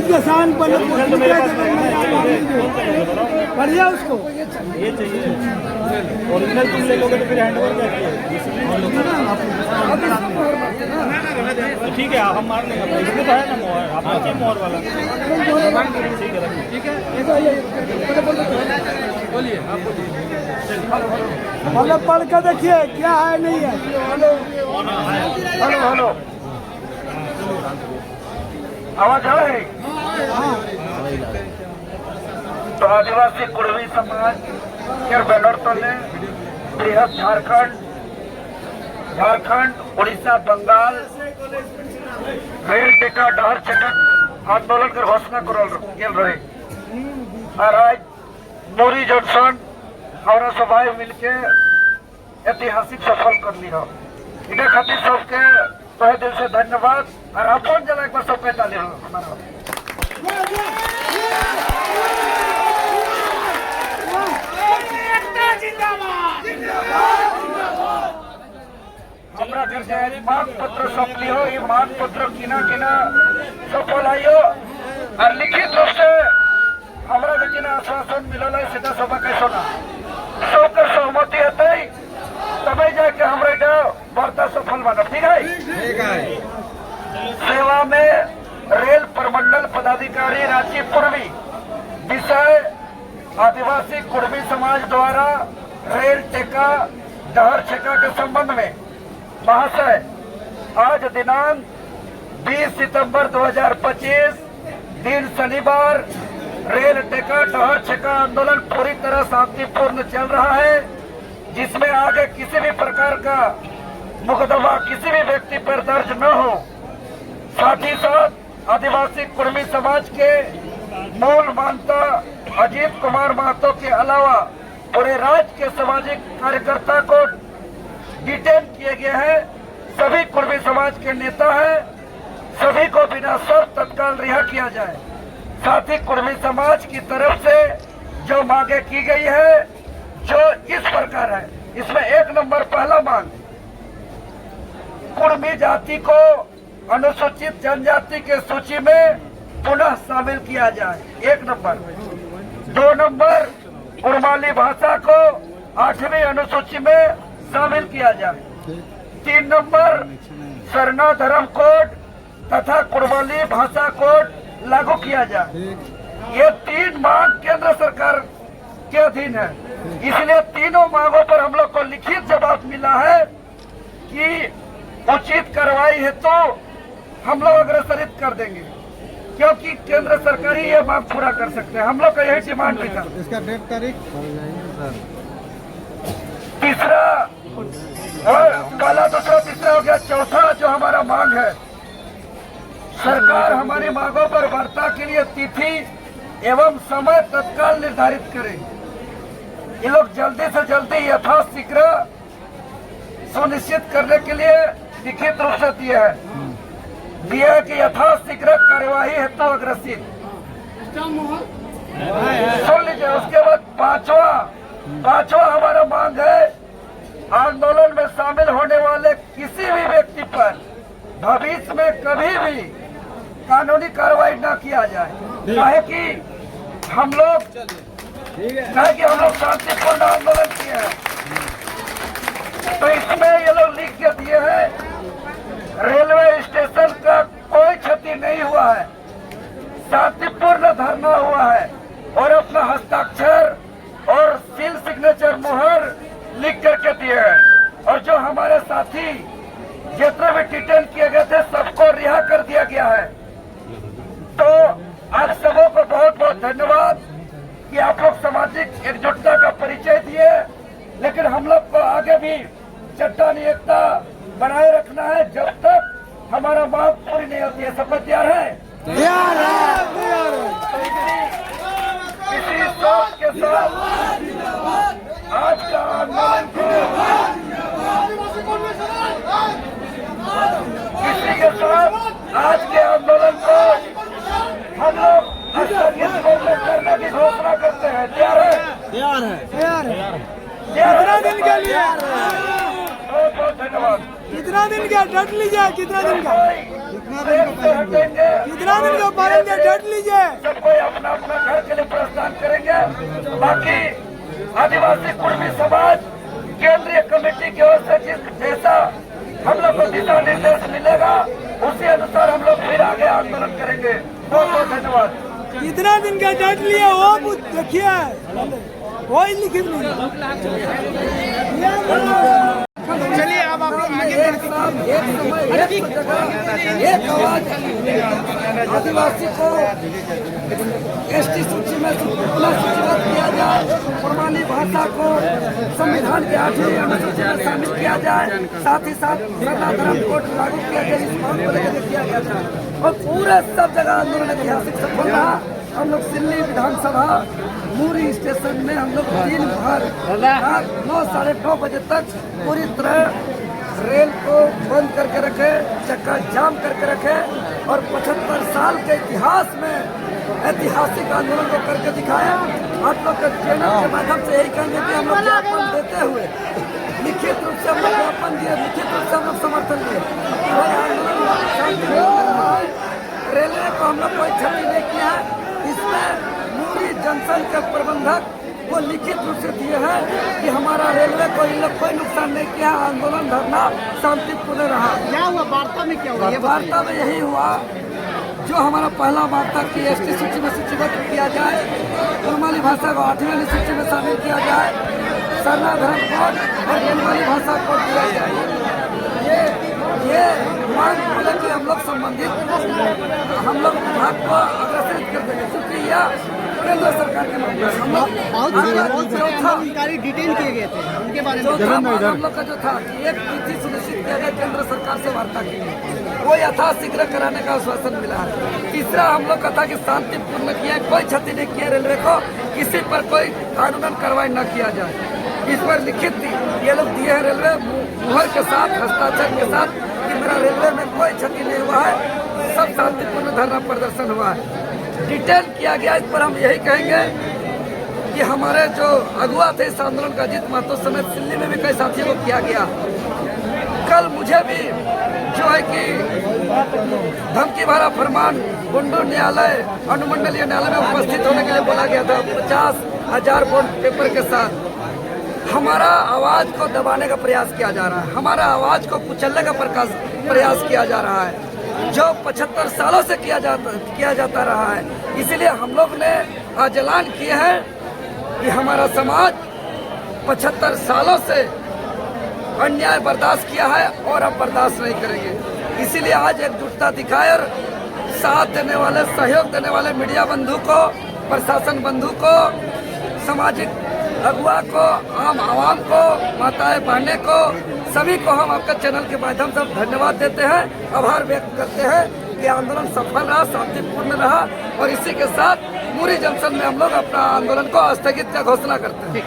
किसान बढ़िया उसको ये चाहिए ओरिजिनल तुम ले लोगे तो फिर हैंड ओवर क्या तो ठीक है हम मार लेंगे इसमें तो है ना मोहर आपका चाहिए मोहर वाला ठीक है बोलिए आप बोलिए मतलब पढ़ के देखिए क्या है नहीं है। हेलो हेलो आवाज आ रही? तो आदिवासी कुड़वी समाज के बैनर तले बृहद झारखंड उड़ीसा बंगाल रेल टिकट डहर चेकट आंदोलन कर घोषणा कर रहे और आज मोरी जंक्शन हमारा सभाएं मिलके ऐतिहासिक सफल कर ली हो इधर खातिर सबके तहे दिल से धन्यवाद और अपन जला एक बार सबके ताली हो हमारा हमरा घर से मांग पत्र सौंपली हो ये मांग पत्र किना सफल आइयो और लिखित रूप से हमरा के आश्वासन मिलल है सीधा सभा कैसो ना सबके सहमति है तबे जाके हमरा वार्ता सफल बना ठीक है। सेवा में रेल प्रमंडल पदाधिकारी रांची पूर्वी विषय आदिवासी कुड़वी समाज द्वारा रेल टेका डहर छेका के संबंध में महाशय आज दिनांक 20 सितंबर 2025 दिन शनिवार रेल टेका डहर छेका आंदोलन पूरी तरह शांतिपूर्ण चल रहा है जिसमें आगे किसी भी प्रकार का मुकदमा किसी भी व्यक्ति पर दर्ज न हो। साथ ही साथ आदिवासी कुड़मी समाज के मूल मानता अजीत कुमार महतो के अलावा पूरे राज्य के सामाजिक कार्यकर्ता को डिटेन किए गए हैं। सभी कुड़मी समाज के नेता हैं, सभी को बिना शर्त तत्काल रिहा किया जाए। साथ ही कुड़मी समाज की तरफ से जो मांगे की गई है जो इस प्रकार है, इसमें एक नंबर पहला मांग कुड़मी जाति को अनुसूचित जनजाति के सूची में पुनः शामिल किया जाए, एक नंबर। 2 नंबर कुड़माली भाषा को 8वीं अनुसूची में शामिल किया जाए। 3 नंबर सरना धर्म कोड तथा कुड़माली भाषा कोड लागू किया जाए। ये 3 मांग केंद्र सरकार के अधीन है, इसलिए तीनों मांगों पर हम लोग को लिखित जवाब मिला है कि उचित कार्रवाई है तो हम लोग अग्रसरित कर देंगे क्योंकि केंद्र सरकार ही ये मांग पूरा कर सकते हैं। हम लोग का यही डिमांड भी था। इसका डेट तारीख तीसरा और पहला दूसरा तीसरा हो गया। चौथा जो हमारा मांग है सरकार हमारी मांगों पर वार्ता के लिए तिथि एवं समय तत्काल निर्धारित करे। ये लोग जल्दी से जल्दी यथाशीघ्र सुनिश्चित करने के लिए लिखित रूप से दिया है कि यथाशीघ्र कार्यवाही हेतु अग्रसित सुन लीजिए। उसके बाद पांचवा हमारा मांग है आंदोलन में शामिल होने वाले किसी भी व्यक्ति पर भविष्य में कभी भी कानूनी कार्रवाई न किया जाए, चाहे कि हम लोग शांतिपूर्ण आंदोलन किए हैं। तो इसमें ये लोग लिख के दिए हैं रेलवे स्टेशन का कोई क्षति नहीं हुआ है, शांतिपूर्ण धरना हुआ है और अपना हस्ताक्षर और सील सिग्नेचर मुहर लिख करके दिए हैं। और जो हमारे साथी जितने भी डिटेन किए गए थे सबको रिहा कर दिया गया है। तो आप सबों को बहुत बहुत धन्यवाद कि आप लोग सामाजिक एकजुटता का परिचय दिए, लेकिन हम लोग को आगे भी चट्टानी एकता बनाए रखना है जब तक हमारा मांग पूरी नहीं होती है। सब तैयार है? इसी सोच के साथ आज का आंदोलन इसी के साथ आज के आंदोलन को हम लोग करने की घोषणा करते हैं। तैयार है? कितना दिन के लिए? बहुत बहुत धन्यवाद। कितना दिन का डट लीजिए? कितना दिन का? कितना दिन का पालेंगे, डेट लीजिए। सब कोई अपना अपना घर के लिए प्रस्थान करेंगे। बाकी आदिवासी कुर्मी समाज केंद्रीय कमेटी की ओर से जैसा हम लोग को दिशा निर्देश मिलेगा उसी अनुसार हम लोग फिर आगे आंदोलन करेंगे। बहुत बहुत धन्यवाद। कितना दिन का डेट लिया वो देखिए, वही लिखी नहीं। चलिए अब आप लोग आगे एक आवाज आदिवासी को एसटी सूची में पुनः सूचीबद्ध किया जाए, प्रमाणी भाषा को संविधान के 8वीं अनुसूची में शामिल किया जाए, साथ ही साथ सरना धर्म कोड लागू किया जाए, इस मांग को लेकर किया गया था। और पूरे सब जगह आंदोलन ऐतिहासिक सफल रहा। हम लोग सिल्ली विधानसभा मूरी स्टेशन में हम लोग दिन भर रात 9 साढ़े 9 बजे तक पूरी तरह रेल को बंद करके रखे, चक्का जाम करके रखे और 75 साल के इतिहास में ऐतिहासिक आंदोलन को करके दिखाया। आप लोग के चैनल के माध्यम से यही कहेंगे कि हम लोग ज्ञापन देते हुए लिखित रूप से हम लोग ज्ञापन दिए, लिखित रूप से हम लोग समर्थन दिए। रेलवे को हम लोग कोई क्षति नहीं किया है। इसमें मूरी जंक्शन के प्रबंधक वो लिखित रूप से दिए हैं कि हमारा रेलवे को इन लोग कोई नुकसान नहीं किया, आंदोलन धरना शांतिपूर्ण रहा। क्या हुआ वार्ता में, क्या हुआ? वार्ता में यही हुआ जो हमारा पहला वार्ता की एसटी सूची में सूचीबद्ध किया जाए, कुर्माली भाषा को 8वीं अनुसूची में शामिल किया जाए, सरना धर्म कोड और कुर्माली भाषा कोड दिया जाए। ये मांग को लेकर हम लोग संबंधित हम लोग विभाग को अग्रसित कर देंगे, क्योंकि यह केंद्र सरकार के मामले हम लोग डिटेन किए गए थे उनके बारे में। हम लोग का जो था कि एक नीति सुनिश्चित किया गया केंद्र सरकार से वार्ता की, वो यथाशीघ्र कराने का आश्वासन मिला है। तीसरा हम लोग का था कि शांतिपूर्ण किया, कोई क्षति नहीं किया रेलवे को, किसी पर कोई कानूनन कार्रवाई न किया जाए। इस पर लिखित ये लोग दिए हैं रेलवे मुहर के साथ, हस्ताक्षर के साथ कि मेरा रेलवे में कोई क्षति नहीं हुआ है, सब शांतिपूर्ण धरना प्रदर्शन हुआ है। डिटेल किया गया। इस पर हम यही कहेंगे कि हमारे जो अगुआ थे इस आंदोलन का, अजीत महतो समेत दिल्ली में भी कई साथियों को किया गया। कल मुझे भी जो है कि धमकी भरा फरमान बुंडू न्यायालय अनुमंडलीय न्यायालय में उपस्थित होने के लिए बोला गया था 50,000 बॉन्ड पेपर के साथ। हमारा आवाज को दबाने का प्रयास किया जा रहा है, हमारा आवाज को कुचलने का प्रयास किया जा रहा है, जो 75 सालों से किया जाता रहा है। इसीलिए हम लोग ने आज ऐलान किए हैं कि हमारा समाज 75 सालों से अन्याय बर्दाश्त किया है और अब बर्दाश्त नहीं करेंगे। इसीलिए आज एकजुटता दिखाए और साथ देने वाले, सहयोग देने वाले मीडिया बंधु को, प्रशासन बंधु को, सामाजिक अगुआ को, आम आवाम को, माताएं बहनें को, सभी को हम आपके चैनल के माध्यम से धन्यवाद देते हैं, आभार व्यक्त करते हैं कि आंदोलन सफल रहा, शांतिपूर्ण रहा। और इसी के साथ मूरी जंक्शन में हम लोग अपना आंदोलन को स्थगित का घोषणा करते हैं।